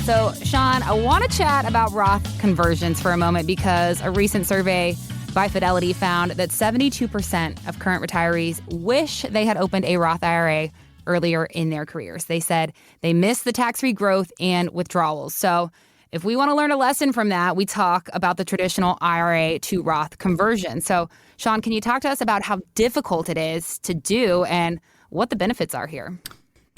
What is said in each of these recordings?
So, Sean, I want to chat about Roth conversions for a moment because a recent survey by Fidelity found that 72% of current retirees wish they had opened a Roth IRA earlier in their careers. They said they miss the tax-free growth and withdrawals. So if we want to learn a lesson from that, we talk about the traditional IRA to Roth conversion. So, Sean, can you talk to us about how difficult it is to do and what the benefits are here?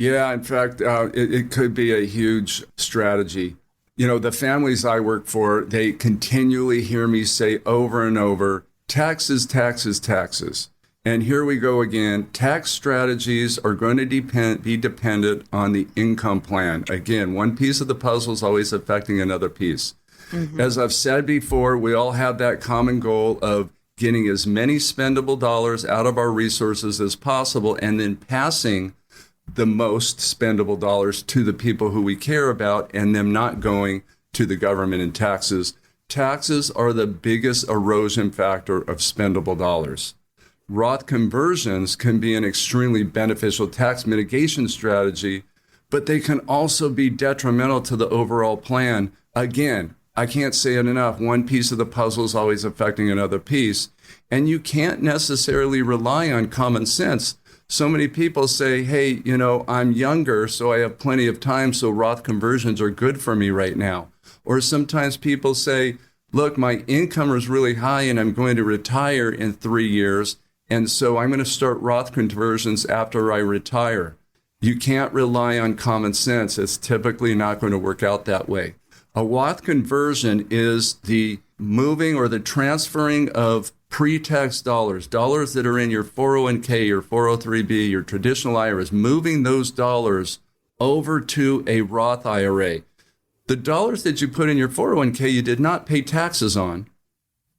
Yeah, in fact, it could be a huge strategy. You know, the families I work for, they continually hear me say over and over, taxes, taxes, taxes. And here we go again. Tax strategies are going to be dependent on the income plan. Again, one piece of the puzzle is always affecting another piece. Mm-hmm. As I've said before, we all have that common goal of getting as many spendable dollars out of our resources as possible and then passing the most spendable dollars to the people who we care about and them not going to the government in taxes. Taxes are the biggest erosion factor of spendable dollars. Roth conversions can be an extremely beneficial tax mitigation strategy, but they can also be detrimental to the overall plan. Again, I can't say it enough. One piece of the puzzle is always affecting another piece, and you can't necessarily rely on common sense. So many people say, hey, you know, I'm younger, so I have plenty of time, so Roth conversions are good for me right now. Or sometimes people say, look, my income is really high and I'm going to retire in 3 years, and so I'm going to start Roth conversions after I retire. You can't rely on common sense. It's typically not going to work out that way. A Roth conversion is the moving or the transferring of pre-tax dollars that are in your 401k, your 403b, your traditional IRAs, moving those dollars over to a Roth IRA. The dollars that you put in your 401k, you did not pay taxes on.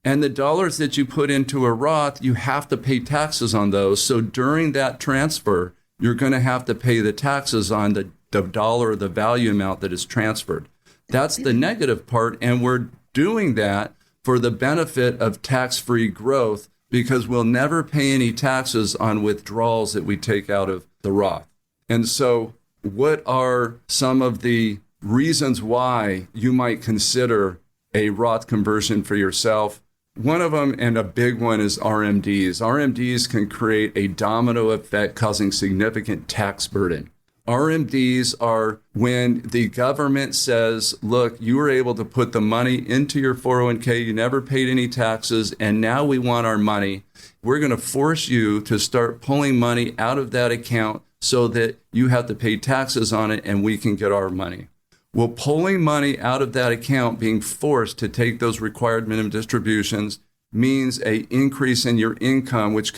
And the dollars that you put into a Roth, you have to pay taxes on those. So during that transfer, you're going to have to pay the taxes on the dollar or the value amount that is transferred. That's the negative part. And we're doing that for the benefit of tax-free growth because we'll never pay any taxes on withdrawals that we take out of the Roth. And so what are some of the reasons why you might consider a Roth conversion for yourself? One of them, and a big one, is RMDs. RMDs can create a domino effect causing significant tax burden. RMDs are when the government says, look, you were able to put the money into your 401k, you never paid any taxes, and now we want our money. We're going to force you to start pulling money out of that account so that you have to pay taxes on it and we can get our money. Well, pulling money out of that account, being forced to take those required minimum distributions, means an increase in your income, which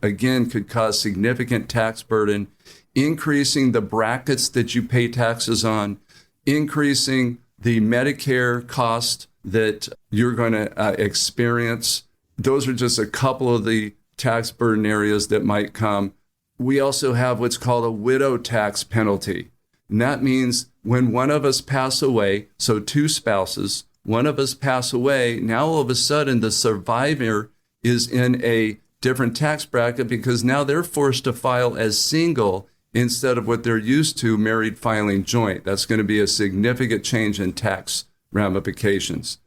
again could cause significant tax burden, increasing the brackets that you pay taxes on, increasing the Medicare cost that you're going to experience. Those are just a couple of the tax burden areas that might come. We also have what's called a widow tax penalty. And that means when one of us pass away, so two spouses, one of us pass away, now all of a sudden the survivor is in a different tax bracket because now they're forced to file as single instead of what they're used to, married filing joint. That's going to be a significant change in tax ramifications.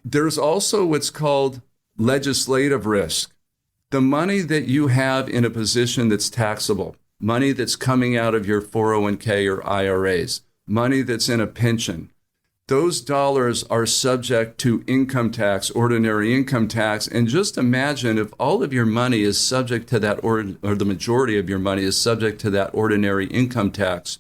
There's also what's called legislative risk. The money that you have in a position that's taxable, money that's coming out of your 401k or IRAs, money that's in a pension, those dollars are subject to income tax, ordinary income tax. And just imagine if all of your money is subject to that, or the majority of your money is subject to that ordinary income tax.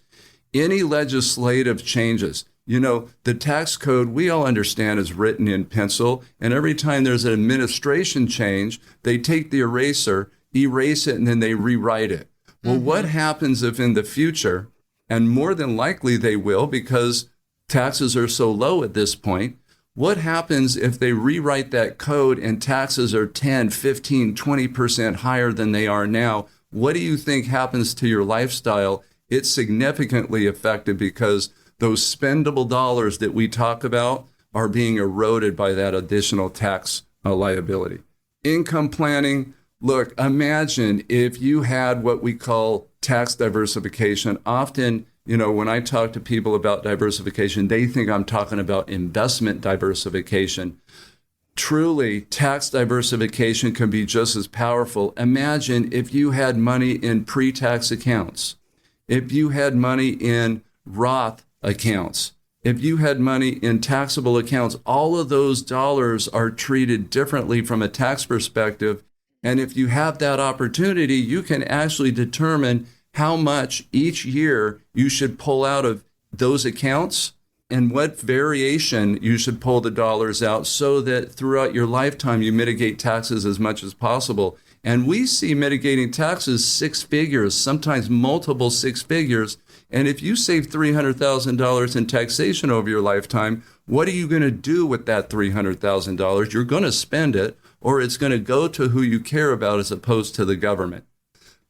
Any legislative changes, you know, the tax code we all understand is written in pencil. And every time there's an administration change, they take the eraser, erase it, and then they rewrite it. Well, what happens if in the future, and more than likely they will because taxes are so low at this point, what happens if they rewrite that code and taxes are 10, 15, 20% higher than they are now? What do you think happens to your lifestyle? It's significantly affected because those spendable dollars that we talk about are being eroded by that additional tax liability. Income planning. Look, imagine if you had what we call tax diversification. Often When I talk to people about diversification, they think I'm talking about investment diversification. Truly, tax diversification can be just as powerful. Imagine if you had money in pre-tax accounts, if you had money in Roth accounts, if you had money in taxable accounts. All of those dollars are treated differently from a tax perspective. And if you have that opportunity, you can actually determine how much each year you should pull out of those accounts and what variation you should pull the dollars out so that throughout your lifetime you mitigate taxes as much as possible. And we see mitigating taxes six figures, sometimes multiple six figures. And if you save $300,000 in taxation over your lifetime, what are you going to do with that $300,000? You're going to spend it, or it's going to go to who you care about as opposed to the government.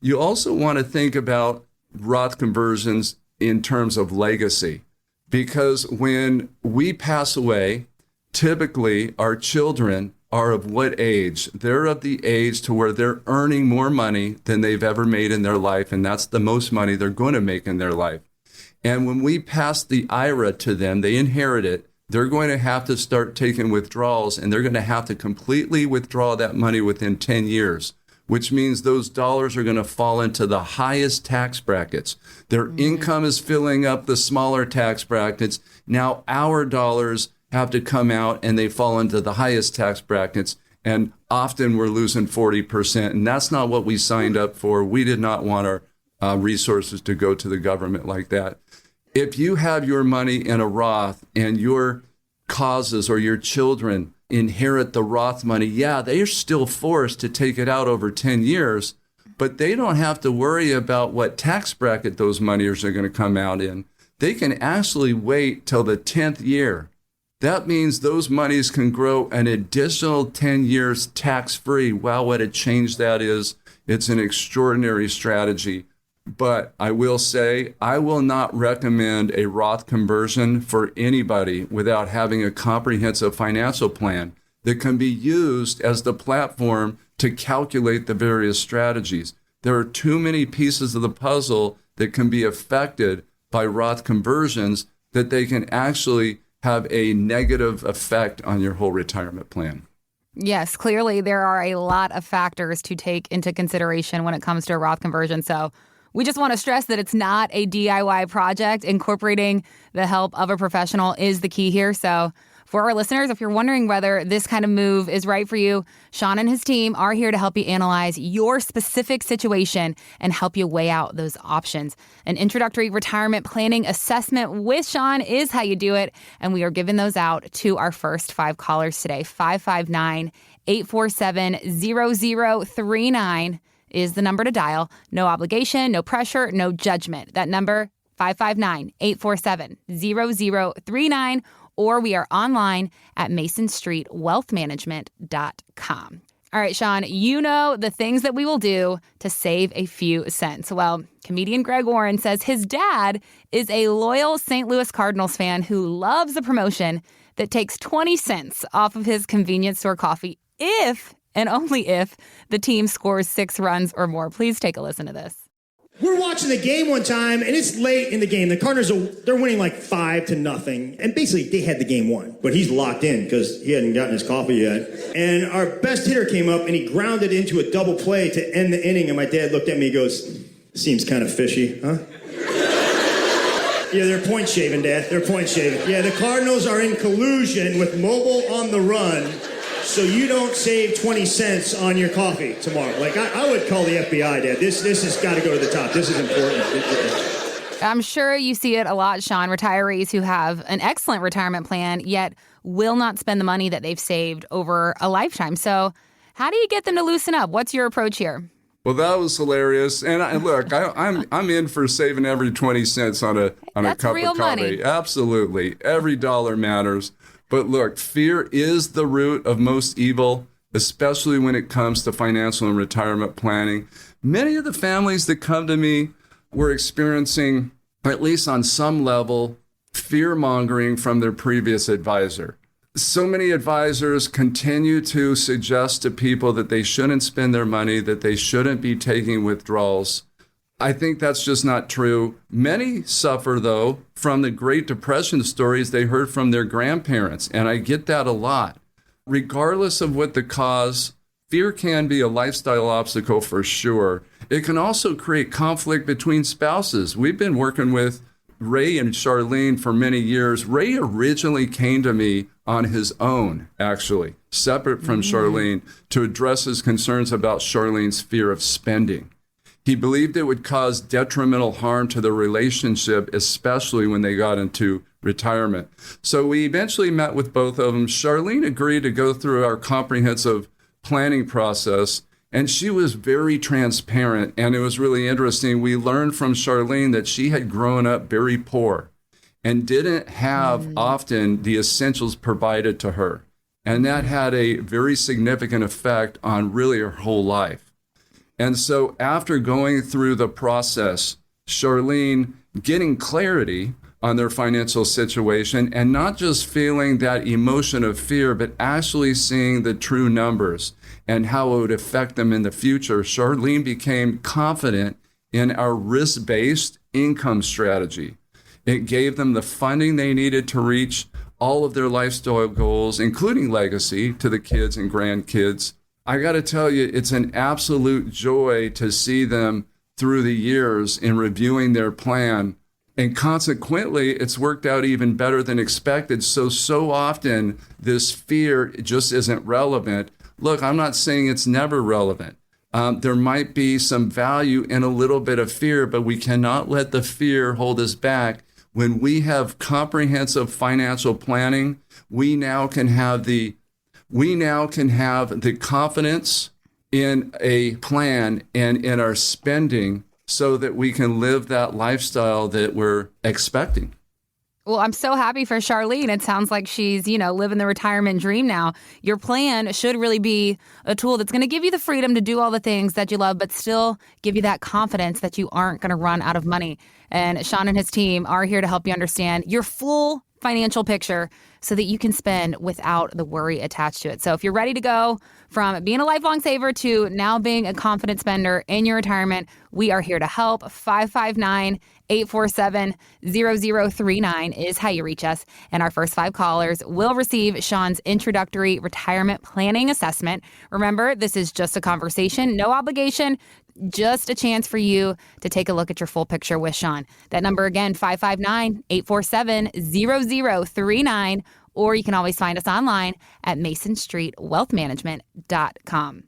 You also want to think about Roth conversions in terms of legacy, because when we pass away, typically our children are of what age? They're of the age to where they're earning more money than they've ever made in their life, and that's the most money they're going to make in their life. And when we pass the IRA to them, they inherit it. They're going to have to start taking withdrawals, and they're going to have to completely withdraw that money within 10 years. Which means those dollars are going to fall into the highest tax brackets. Their income is filling up the smaller tax brackets. Now our dollars have to come out and they fall into the highest tax brackets. And often we're losing 40%. And that's not what we signed up for. We did not want our resources to go to the government like that. If you have your money in a Roth and your causes or your children inherit the Roth money, yeah, they are still forced to take it out over 10 years, but they don't have to worry about what tax bracket those monies are going to come out in. They can actually wait till the 10th year. That means those monies can grow an additional 10 years tax-free. Wow, what a change that is. It's an extraordinary strategy. But I will say, I will not recommend a Roth conversion for anybody without having a comprehensive financial plan that can be used as the platform to calculate the various strategies. There are too many pieces of the puzzle that can be affected by Roth conversions that they can actually have a negative effect on your whole retirement plan. Yes, clearly there are a lot of factors to take into consideration when it comes to a Roth conversion. So we just want to stress that it's not a DIY project. Incorporating the help of a professional is the key here. So for our listeners, if you're wondering whether this kind of move is right for you, Sean and his team are here to help you analyze your specific situation and help you weigh out those options. An introductory retirement planning assessment with Sean is how you do it. And we are giving those out to our first 5 callers today. 559-847-0039 is the number to dial. No obligation, no pressure, no judgment. That number, 559-847-0039. Or we are online at masonstreetwealthmanagement.com. All right, Sean, you know the things that we will do to save a few cents. Well, comedian Greg Warren says his dad is a loyal St. Louis Cardinals fan who loves a promotion that takes 20 cents off of his convenience store coffee if and only if the team scores 6 runs or more. Please take a listen to this. We're watching the game one time, and it's late in the game. The Cardinals they're winning like 5-0, and basically they had the game won. But he's locked in because he hadn't gotten his coffee yet. And our best hitter came up, and he grounded into a double play to end the inning. And my dad looked at me and goes, "Seems kind of fishy, huh?" Yeah, they're point shaving, Dad. They're point shaving. Yeah, the Cardinals are in collusion with Mobile on the Run, so you don't save 20 cents on your coffee tomorrow. Like, I would call the FBI, Dad. This has got to go to the top. This is important. I'm sure you see it a lot, Sean. Retirees who have an excellent retirement plan, yet will not spend the money that they've saved over a lifetime. So how do you get them to loosen up? What's your approach here? Well, that was hilarious. And I'm in for saving every 20 cents on a cup real of coffee. Money. Absolutely. Every dollar matters. But look, fear is the root of most evil, especially when it comes to financial and retirement planning. Many of the families that come to me were experiencing, at least on some level, fear-mongering from their previous advisor. So many advisors continue to suggest to people that they shouldn't spend their money, that they shouldn't be taking withdrawals. I think that's just not true. Many suffer, though, from the Great Depression stories they heard from their grandparents, and I get that a lot. Regardless of what the cause, fear can be a lifestyle obstacle for sure. It can also create conflict between spouses. We've been working with Ray and Charlene for many years. Ray originally came to me on his own, actually, separate from Charlene, to address his concerns about Charlene's fear of spending. He believed it would cause detrimental harm to the relationship, especially when they got into retirement. So we eventually met with both of them. Charlene agreed to go through our comprehensive planning process, and she was very transparent, and it was really interesting. We learned from Charlene that she had grown up very poor and didn't have often the essentials provided to her. And that had a very significant effect on really her whole life. And so after going through the process, Charlene getting clarity on their financial situation and not just feeling that emotion of fear, but actually seeing the true numbers and how it would affect them in the future, Charlene became confident in our risk-based income strategy. It gave them the funding they needed to reach all of their lifestyle goals, including legacy to the kids and grandkids. I got to tell you, it's an absolute joy to see them through the years in reviewing their plan. And consequently, it's worked out even better than expected. So often this fear just isn't relevant. Look, I'm not saying it's never relevant. There might be some value in a little bit of fear, but we cannot let the fear hold us back. When we have comprehensive financial planning, we now can have the confidence in a plan and in our spending so that we can live that lifestyle that we're expecting. Well, I'm so happy for Charlene. It sounds like she's, living the retirement dream now. Your plan should really be a tool that's going to give you the freedom to do all the things that you love, but still give you that confidence that you aren't going to run out of money. And Sean and his team are here to help you understand your full financial picture so that you can spend without the worry attached to it. So if you're ready to go from being a lifelong saver to now being a confident spender in your retirement, we are here to help. 559-847-0039 is how you reach us. And our first 5 callers will receive Sean's introductory retirement planning assessment. Remember, this is just a conversation, no obligation, just a chance for you to take a look at your full picture with Sean. That number again, 559-847-0039, or you can always find us online at masonstreetwealthmanagement.com.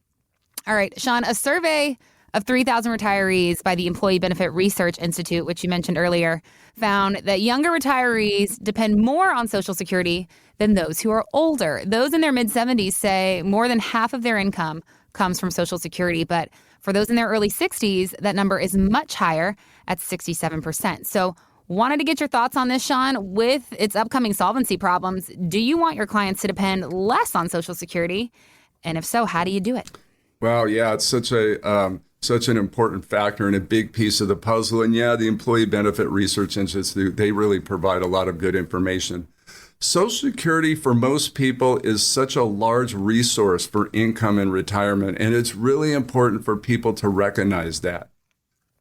All right, Sean, a survey of 3,000 retirees by the Employee Benefit Research Institute, which you mentioned earlier, found that younger retirees depend more on Social Security than those who are older. Those in their mid-70s say more than half of their income comes from Social Security, but for those in their early 60s, that number is much higher at 67%. So wanted to get your thoughts on this, Sean. With its upcoming solvency problems, do you want your clients to depend less on Social Security? And if so, how do you do it? Well, yeah, it's such an important factor and a big piece of the puzzle. And yeah, the Employee Benefit Research Institute, they really provide a lot of good information. Social Security for most people is such a large resource for income and retirement, and it's really important for people to recognize that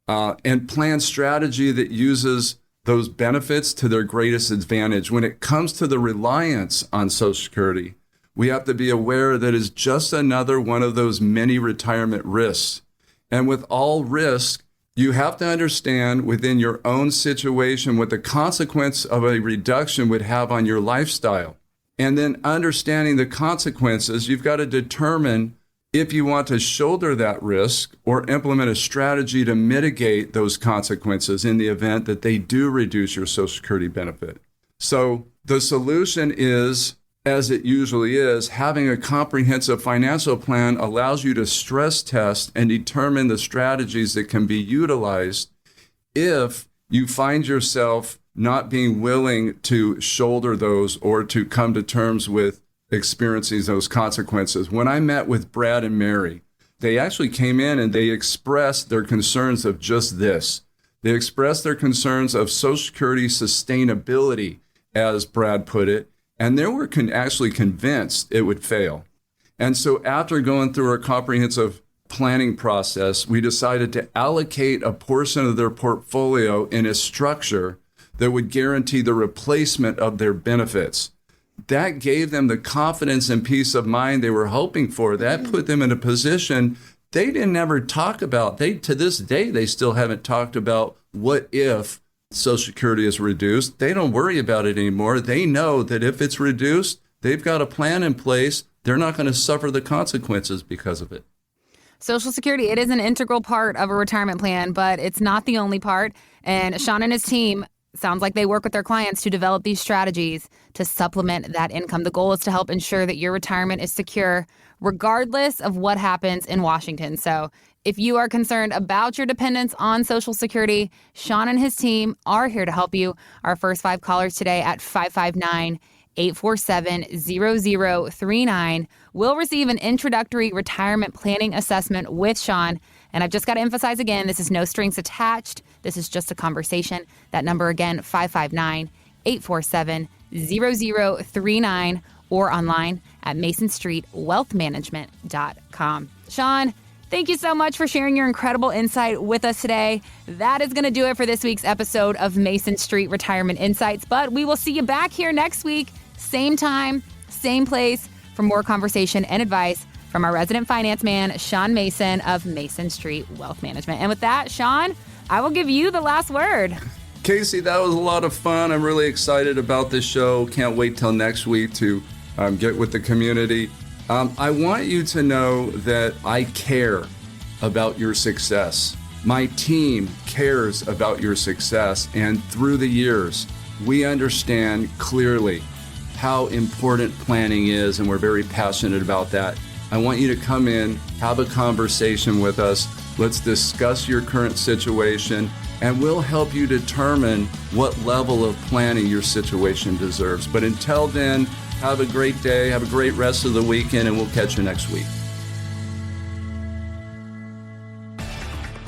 and plan strategy that uses those benefits to their greatest advantage. When it comes to the reliance on Social Security, we have to be aware that it's just another one of those many retirement risks. And with all risk, you have to understand within your own situation what the consequence of a reduction would have on your lifestyle. And then understanding the consequences, you've got to determine if you want to shoulder that risk or implement a strategy to mitigate those consequences in the event that they do reduce your Social Security benefit. So the solution is, as it usually is, having a comprehensive financial plan allows you to stress test and determine the strategies that can be utilized if you find yourself not being willing to shoulder those or to come to terms with experiencing those consequences. When I met with Brad and Mary, they actually came in and they expressed their concerns of just this. They expressed their concerns of Social Security sustainability, as Brad put it, and they were actually convinced it would fail. And so after going through a comprehensive planning process, we decided to allocate a portion of their portfolio in a structure that would guarantee the replacement of their benefits. That gave them the confidence and peace of mind they were hoping for. That put them in a position they didn't ever talk about. To this day, they still haven't talked about what if Social Security is reduced. They don't worry about it anymore. They know that if it's reduced, they've got a plan in place. They're not going to suffer the consequences because of it. Social Security, it is an integral part of a retirement plan, but it's not the only part. And Sean and his team, sounds like they work with their clients to develop these strategies to supplement that income. The goal is to help ensure that your retirement is secure, regardless of what happens in Washington. So if you are concerned about your dependence on Social Security, Sean and his team are here to help you. Our first 5 callers today at 559-847-0039 will receive an introductory retirement planning assessment with Sean. And I've just got to emphasize again, this is no strings attached. This is just a conversation. That number again, 559-847-0039 or online at masonstreetwealthmanagement.com. Sean, thank you so much for sharing your incredible insight with us today. That is going to do it for this week's episode of Mason Street Retirement Insights, but we will see you back here next week, same time, same place, for more conversation and advice from our resident finance man, Sean Mason of Mason Street Wealth Management. And with that, Sean, I will give you the last word. Casey, that was a lot of fun. I'm really excited about this show. Can't wait till next week to get with the community. I want you to know that I care about your success. My team cares about your success. And through the years, we understand clearly how important planning is, and we're very passionate about that. I want you to come in, have a conversation with us. Let's discuss your current situation, and we'll help you determine what level of planning your situation deserves. But until then, have a great day, have a great rest of the weekend, and we'll catch you next week.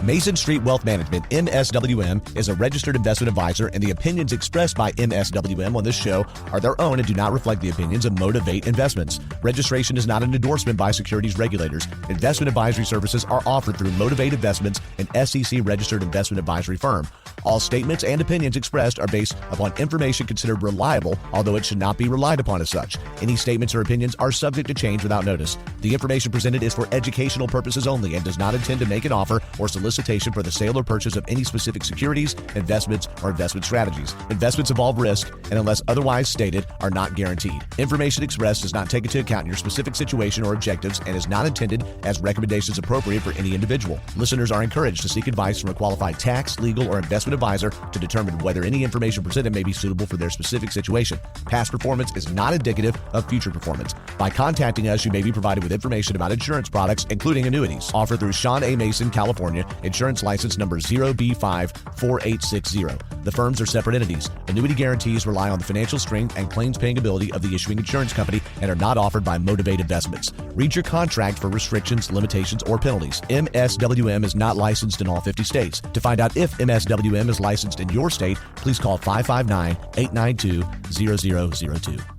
Mason Street Wealth Management, MSWM, is a registered investment advisor, and the opinions expressed by MSWM on this show are their own and do not reflect the opinions of Motivate Investments. Registration is not an endorsement by securities regulators. Investment advisory services are offered through Motivate Investments, an SEC-registered investment advisory firm. All statements and opinions expressed are based upon information considered reliable, although it should not be relied upon as such. Any statements or opinions are subject to change without notice. The information presented is for educational purposes only and does not intend to make an offer or solicitation for the sale or purchase of any specific securities, investments, or investment strategies. Investments involve risk and, unless otherwise stated, are not guaranteed. Information expressed does not take into account your specific situation or objectives and is not intended as recommendations appropriate for any individual. Listeners are encouraged to seek advice from a qualified tax, legal, or investment advisor to determine whether any information presented may be suitable for their specific situation. Past performance is not indicative of future performance. By contacting us, you may be provided with information about insurance products, including annuities. Offered through Sean A. Mason, California, insurance license number 0B54860. The firms are separate entities. Annuity guarantees rely on the financial strength and claims paying ability of the issuing insurance company and are not offered by Motivate Investments. Read your contract for restrictions, limitations, or penalties. MSWM is not licensed in all 50 states. To find out if MSWM is licensed in your state, please call 559-892-0002.